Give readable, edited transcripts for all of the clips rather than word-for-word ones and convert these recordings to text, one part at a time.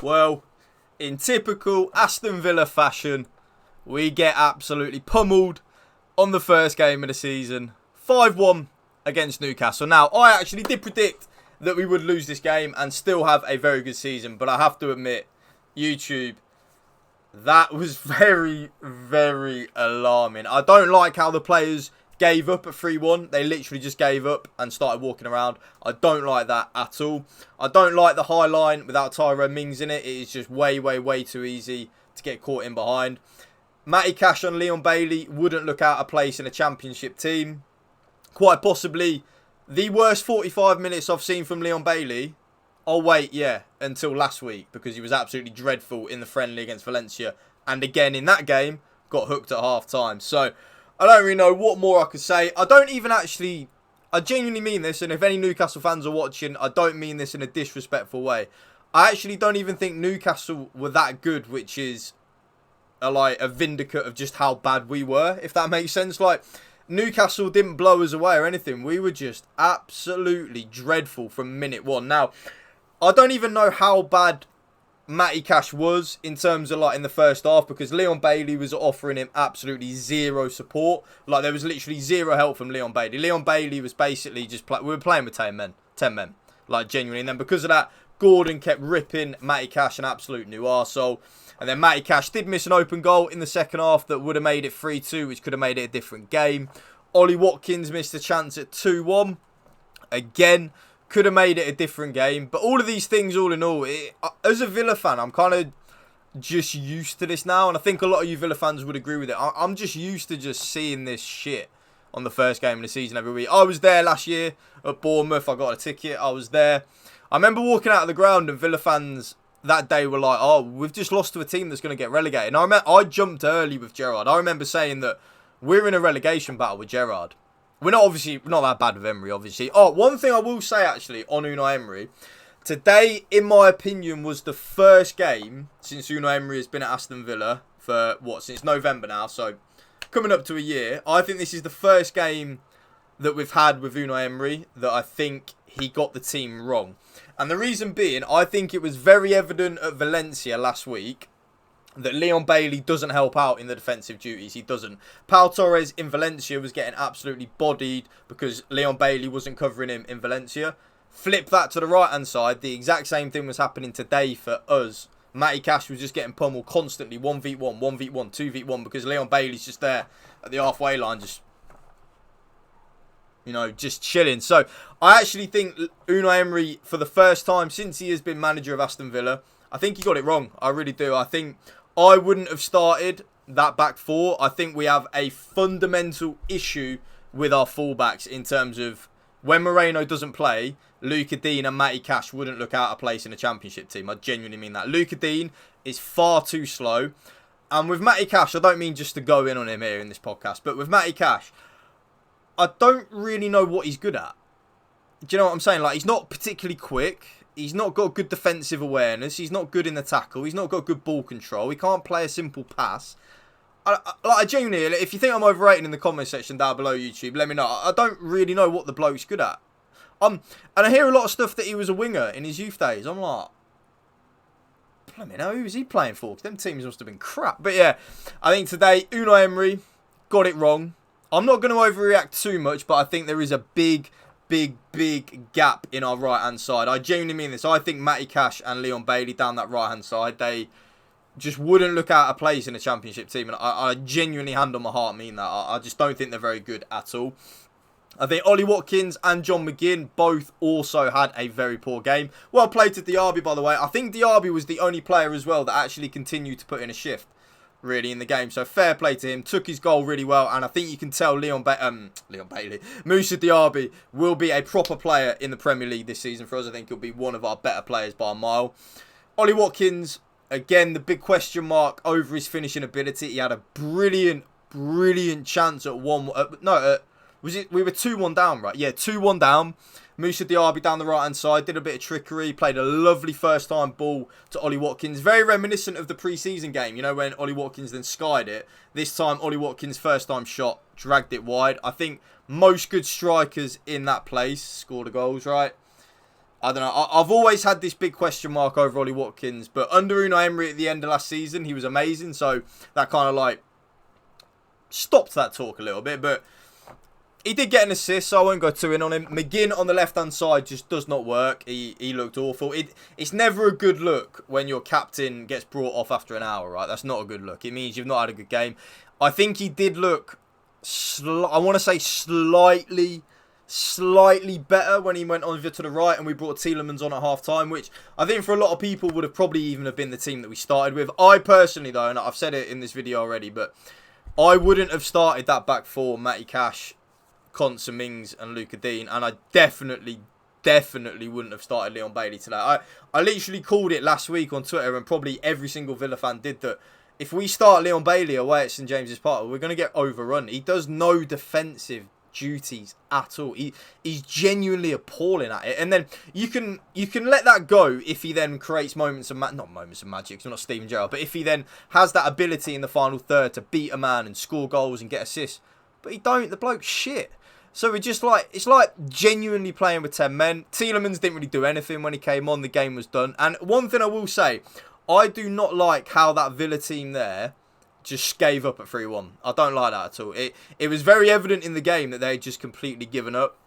Well, in typical Aston Villa fashion, we get absolutely pummeled on the first game of the season. 5-1 against Newcastle. Now, I actually did predict that we would lose this game and still have a very good season. But I have to admit, YouTube, that was very, very alarming. I don't like how the players gave up at 3-1. They literally just gave up and started walking around. I don't like that at all. I don't like the high line without Tyrone Mings in it. It is just way, way, way too easy to get caught in behind. Matty Cash on Leon Bailey wouldn't look out of place in a championship team. Quite possibly the worst 45 minutes I've seen from Leon Bailey. I'll wait, until last week, because he was absolutely dreadful in the friendly against Valencia. And again, in that game, got hooked at half-time. So, I don't really know what more I could say. I genuinely mean this, and if any Newcastle fans are watching, I don't mean this in a disrespectful way. I actually don't even think Newcastle were that good, which is a vindicate of just how bad we were, if that makes sense. Newcastle didn't blow us away or anything. We were just absolutely dreadful from minute one. Now, I don't even know how bad Matty Cash was in terms of in the first half, because Leon Bailey was offering him absolutely zero support. There was literally zero help from Leon Bailey. Leon Bailey was basically just we were playing with 10 men, genuinely. And then because of that, Gordon kept ripping Matty Cash an absolute new arsehole. And then Matty Cash did miss an open goal in the second half that would have made it 3-2, which could have made it a different game. Ollie Watkins missed a chance at 2-1. Again, could have made it a different game. But all of these things, all in all, as a Villa fan, I'm kind of just used to this now. And I think a lot of you Villa fans would agree with it. I'm just used to just seeing this shit on the first game of the season every week. I was there last year at Bournemouth. I got a ticket. I was there. I remember walking out of the ground and Villa fans that day were like, oh, we've just lost to a team that's going to get relegated. And I jumped early with Gerrard. I remember saying that we're in a relegation battle with Gerrard. We're not that bad with Emery, obviously. Oh, one thing I will say, actually, on Unai Emery. Today, in my opinion, was the first game since Unai Emery has been at Aston Villa for, since November now. So, coming up to a year. I think this is the first game that we've had with Unai Emery that I think he got the team wrong. And the reason being, I think it was very evident at Valencia last week that Leon Bailey doesn't help out in the defensive duties. He doesn't. Pau Torres in Valencia was getting absolutely bodied because Leon Bailey wasn't covering him in Valencia. Flip that to the right-hand side. The exact same thing was happening today for us. Matty Cash was just getting pummeled constantly. 1v1, 1v1, 2v1 because Leon Bailey's just there at the halfway line just chilling. So, I actually think Unai Emery, for the first time since he has been manager of Aston Villa, I think he got it wrong. I really do. I think I wouldn't have started that back four. I think we have a fundamental issue with our fullbacks in terms of when Moreno doesn't play, Luca Dean and Matty Cash wouldn't look out of place in a championship team. I genuinely mean that. Luca Dean is far too slow. And with Matty Cash, I don't mean just to go in on him here in this podcast, but with Matty Cash, I don't really know what he's good at. Do you know what I'm saying? He's not particularly quick. He's not got good defensive awareness. He's not good in the tackle. He's not got good ball control. He can't play a simple pass. I genuinely, if you think I'm overrated in the comment section down below YouTube, let me know. I don't really know what the bloke's good at. And I hear a lot of stuff that he was a winger in his youth days. I'm like, blimey, now who was he playing for? 'Cause them teams must have been crap. But yeah, I think today Unai Emery got it wrong. I'm not going to overreact too much, but I think there is a big gap in our right-hand side. I genuinely mean this. I think Matty Cash and Leon Bailey down that right-hand side, they just wouldn't look out of place in a championship team. And I genuinely, hand on my heart, mean that. I just don't think they're very good at all. I think Ollie Watkins and John McGinn both also had a very poor game. Well played to Diaby, by the way. I think Diaby was the only player as well that actually continued to put in a shift, really, in the game. So fair play to him. Took his goal really well. And I think you can tell Leon Bailey, Moussa Diaby will be a proper player in the Premier League this season for us. I think he'll be one of our better players by a mile. Ollie Watkins, again, the big question mark over his finishing ability. He had a brilliant chance at we were 2-1 down, right? Yeah, 2-1 down. Moussa Diaby down the right-hand side, did a bit of trickery, played a lovely first-time ball to Ollie Watkins. Very reminiscent of the pre-season game, when Ollie Watkins then skied it. This time, Ollie Watkins' first-time shot, dragged it wide. I think most good strikers in that place scored the goals, right? I don't know. I've always had this big question mark over Ollie Watkins, but under Unai Emery at the end of last season, he was amazing. So that kind of like stopped that talk a little bit. But he did get an assist, so I won't go too in on him. McGinn on the left-hand side just does not work. He looked awful. It's never a good look when your captain gets brought off after an hour, right? That's not a good look. It means you've not had a good game. I think he did look, I want to say slightly better when he went over to the right and we brought Tielemans on at half-time, which I think for a lot of people would have probably even have been the team that we started with. I personally, though, and I've said it in this video already, but I wouldn't have started that back four, Matty Cash, Konsa Mings and Luca Dean, and I definitely wouldn't have started Leon Bailey today. I literally called it last week on Twitter, and probably every single Villa fan did, that if we start Leon Bailey away at St James's Park, we're going to get overrun. He does no defensive duties at all. He's genuinely appalling at it. And then you can let that go if he then creates moments of not moments of magic, because we're not Steven Gerrard, but if he then has that ability in the final third to beat a man and score goals and get assists. But he don't. The bloke's shit. So we're just like, it's like genuinely playing with 10 men. Tielemans didn't really do anything when he came on. The game was done. And one thing I will say, I do not like how that Villa team there just gave up at 3-1. I don't like that at all. It was very evident in the game that they had just completely given up.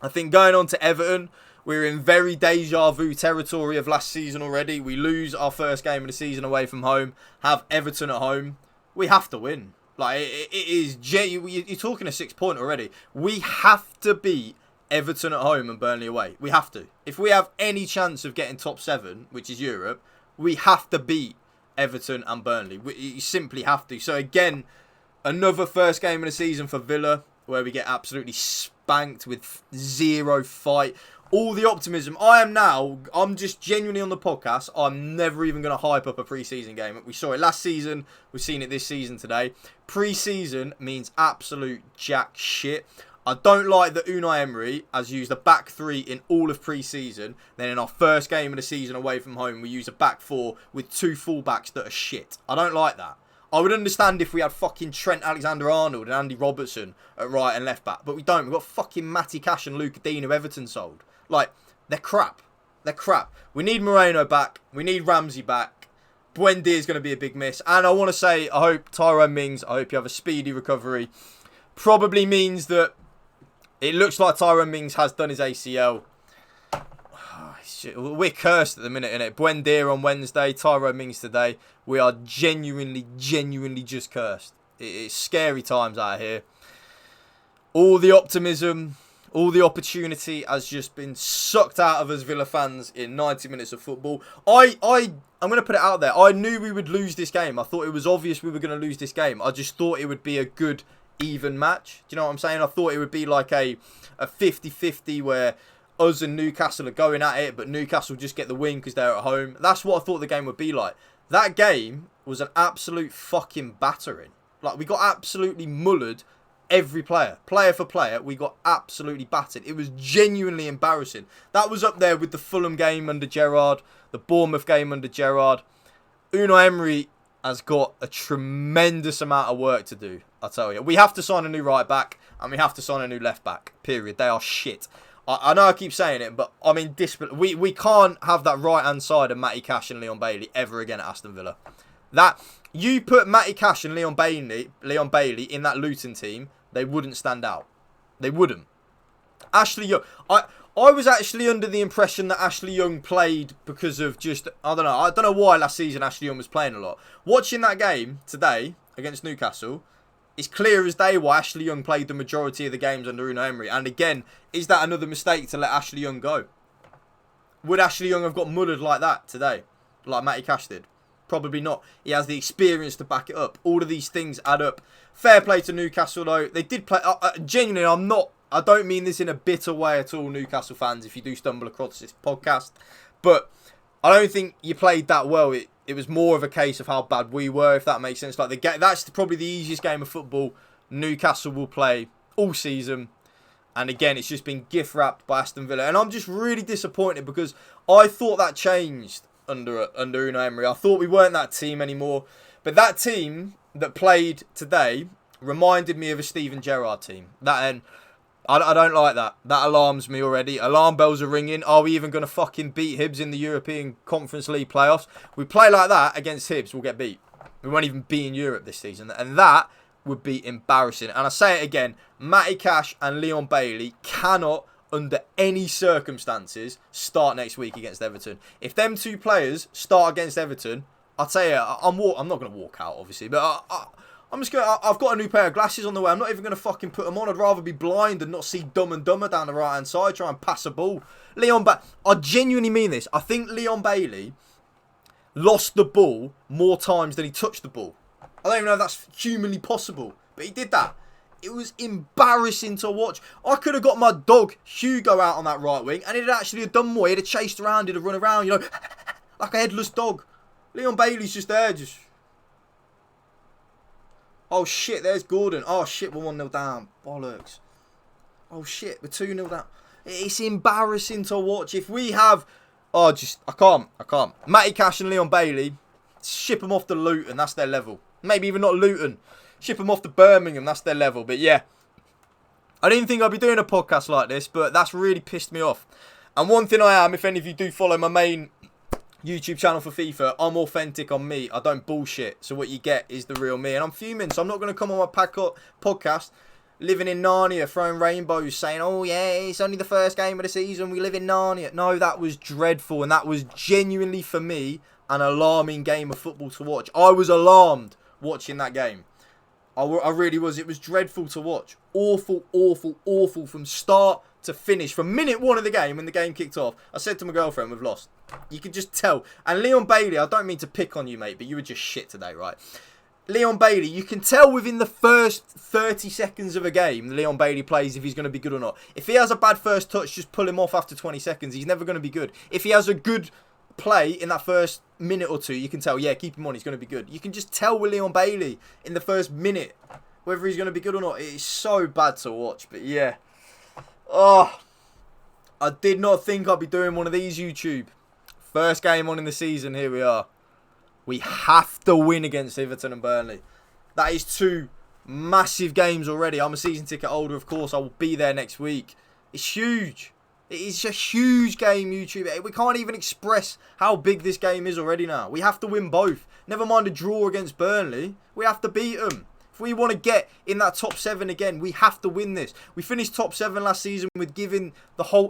I think going on to Everton, we're in very deja vu territory of last season already. We lose our first game of the season away from home, have Everton at home. We have to win. Like, it is, you're talking a 6 point already. We have to beat Everton at home and Burnley away. We have to. If we have any chance of getting top 7, which is Europe, we have to beat Everton and Burnley. You simply have to. So again, another first game of the season for Villa, where we get absolutely spanked with zero fight. All the optimism. I'm just genuinely on the podcast. I'm never even going to hype up a pre-season game. We saw it last season. We've seen it this season today. Pre-season means absolute jack shit. I don't like that Unai Emery has used a back three in all of pre-season. Then in our first game of the season away from home, we use a back four with 2 fullbacks that are shit. I don't like that. I would understand if we had fucking Trent Alexander-Arnold and Andy Robertson at right and left back. But we don't. We've got fucking Matty Cash and Luca Dean who Everton sold. Like, they're crap. They're crap. We need Moreno back. We need Ramsey back. Buendia is going to be a big miss. And I want to say, I hope Tyrone Mings, I hope you have a speedy recovery. Probably means that it looks like Tyrone Mings has done his ACL. We're cursed at the minute, innit? Buendia on Wednesday, Tyrone Mings today. We are genuinely just cursed. It's scary times out here. All the optimism, all the opportunity has just been sucked out of us Villa fans in 90 minutes of football. I'm going to put it out there. I knew we would lose this game. I thought it was obvious we were going to lose this game. I just thought it would be a good, even match. Do you know what I'm saying? I thought it would be like a 50-50 where us and Newcastle are going at it, but Newcastle just get the win because they're at home. That's what I thought the game would be like. That game was an absolute fucking battering. Like, we got absolutely mullered. Every player for player, we got absolutely battered. It was genuinely embarrassing. That was up there with the Fulham game under Gerrard, the Bournemouth game under Gerrard. Unai Emery has got a tremendous amount of work to do, I tell you. We have to sign a new right back, and we have to sign a new left back, period. They are shit. I know I keep saying it, but I mean, we can't have that right-hand side of Matty Cash and Leon Bailey ever again at Aston Villa. That, you put Matty Cash and Leon Bailey in that Luton team, they wouldn't stand out. They wouldn't. Ashley Young. I was actually under the impression that Ashley Young played because of just, I don't know why last season Ashley Young was playing a lot. Watching that game today against Newcastle, it's clear as day why Ashley Young played the majority of the games under Unai Emery. And again, is that another mistake to let Ashley Young go? Would Ashley Young have got mullered like that today? Like Matty Cash did? Probably not. He has the experience to back it up. All of these things add up. Fair play to Newcastle though. They did play. Genuinely, I don't mean this in a bitter way at all, Newcastle fans, if you do stumble across this podcast. But I don't think you played that well. It was more of a case of how bad we were, if that makes sense. Like that's probably the easiest game of football Newcastle will play all season. And again, it's just been gift wrapped by Aston Villa. And I'm just really disappointed because I thought that changed under Unai Emery. I thought we weren't that team anymore. But that team that played today reminded me of a Steven Gerrard team. And I don't like that. That alarms me already. Alarm bells are ringing. Are we even going to fucking beat Hibs in the European Conference League playoffs? We play like that against Hibs, we'll get beat. We won't even be in Europe this season. And that would be embarrassing. And I say it again, Matty Cash and Leon Bailey cannot, under any circumstances, start next week against Everton. If them two players start against Everton, I'll tell you, I'm not going to walk out, obviously, but I'm just going to... I've got a new pair of glasses on the way. I'm not even going to fucking put them on. I'd rather be blind and not see Dumb and Dumber down the right-hand side, try and pass a ball. I genuinely mean this. I think Leon Bailey lost the ball more times than he touched the ball. I don't even know if that's humanly possible, but he did that. It was embarrassing to watch. I could have got my dog, Hugo, out on that right wing, and he'd actually have done more. He'd have chased around, he'd have run around, you know, like a headless dog. Leon Bailey's just there, just... Oh, shit, there's Gordon. Oh, shit, we're 1-0 down. Bollocks. Oh, shit, we're 2-0 down. It's embarrassing to watch. If we have... Oh, I can't. Matty Cash and Leon Bailey, ship them off to Luton. That's their level. Maybe even not Luton. Ship them off to Birmingham. That's their level. But, yeah. I didn't think I'd be doing a podcast like this, but that's really pissed me off. And one thing I am, if any of you do follow my main YouTube channel for FIFA, I'm authentic on me. I don't bullshit. So what you get is the real me. And I'm fuming, so I'm not going to come on my podcast living in Narnia, throwing rainbows, saying, oh yeah, it's only the first game of the season, we live in Narnia. No, that was dreadful, and that was genuinely, for me, an alarming game of football to watch. I was alarmed watching that game. I really was. It was dreadful to watch. Awful, awful, awful from start to finish. From minute one of the game, when the game kicked off, I said to my girlfriend, we've lost. You could just tell. And Leon Bailey, I don't mean to pick on you, mate, but you were just shit today, right? Leon Bailey, you can tell within the first 30 seconds of a game Leon Bailey plays if he's going to be good or not. If he has a bad first touch, just pull him off after 20 seconds. He's never going to be good. If he has a good play in that first minute or two, you can tell, yeah, keep him on, he's going to be good. You can just tell with Leon Bailey in the first minute whether he's going to be good or not. It is so bad to watch, but yeah. Oh, I did not think I'd be doing one of these, YouTube. First game on in the season, here we are. We have to win against Everton and Burnley. That is two massive games already. I'm a season ticket holder, of course. I will be there next week. It's huge. It is a huge game, YouTube. We can't even express how big this game is already now. We have to win both. Never mind a draw against Burnley. We have to beat them. If we want to get in that top 7 again, we have to win this. We finished top 7 last season with giving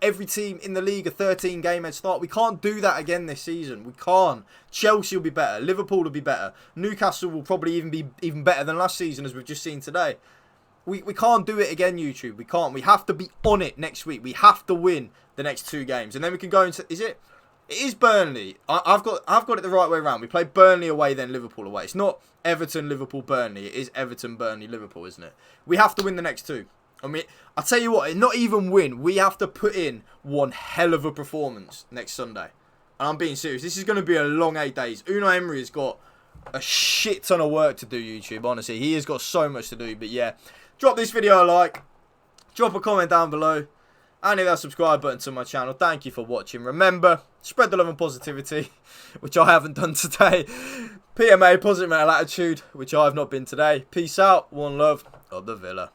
every team in the league a 13-game head start. We can't do that again this season. We can't. Chelsea will be better. Liverpool will be better. Newcastle will probably even be even better than last season, as we've just seen today. We can't do it again, YouTube. We can't. We have to be on it next week. We have to win the next 2 games. And then we can go into... It is Burnley. I've got it the right way around. We play Burnley away, then Liverpool away. It's not Everton, Liverpool, Burnley. It is Everton, Burnley, Liverpool, isn't it? We have to win the next 2. I mean, I'll tell you what, not even win. We have to put in one hell of a performance next Sunday. And I'm being serious. This is going to be a long 8 days. Unai Emery has got a shit ton of work to do, YouTube. Honestly, he has got so much to do. But yeah, drop this video a like. Drop a comment down below. And hit that subscribe button to my channel. Thank you for watching. Remember, spread the love and positivity, which I haven't done today. PMA, positive mental attitude, which I have not been today. Peace out. One love of the Villa.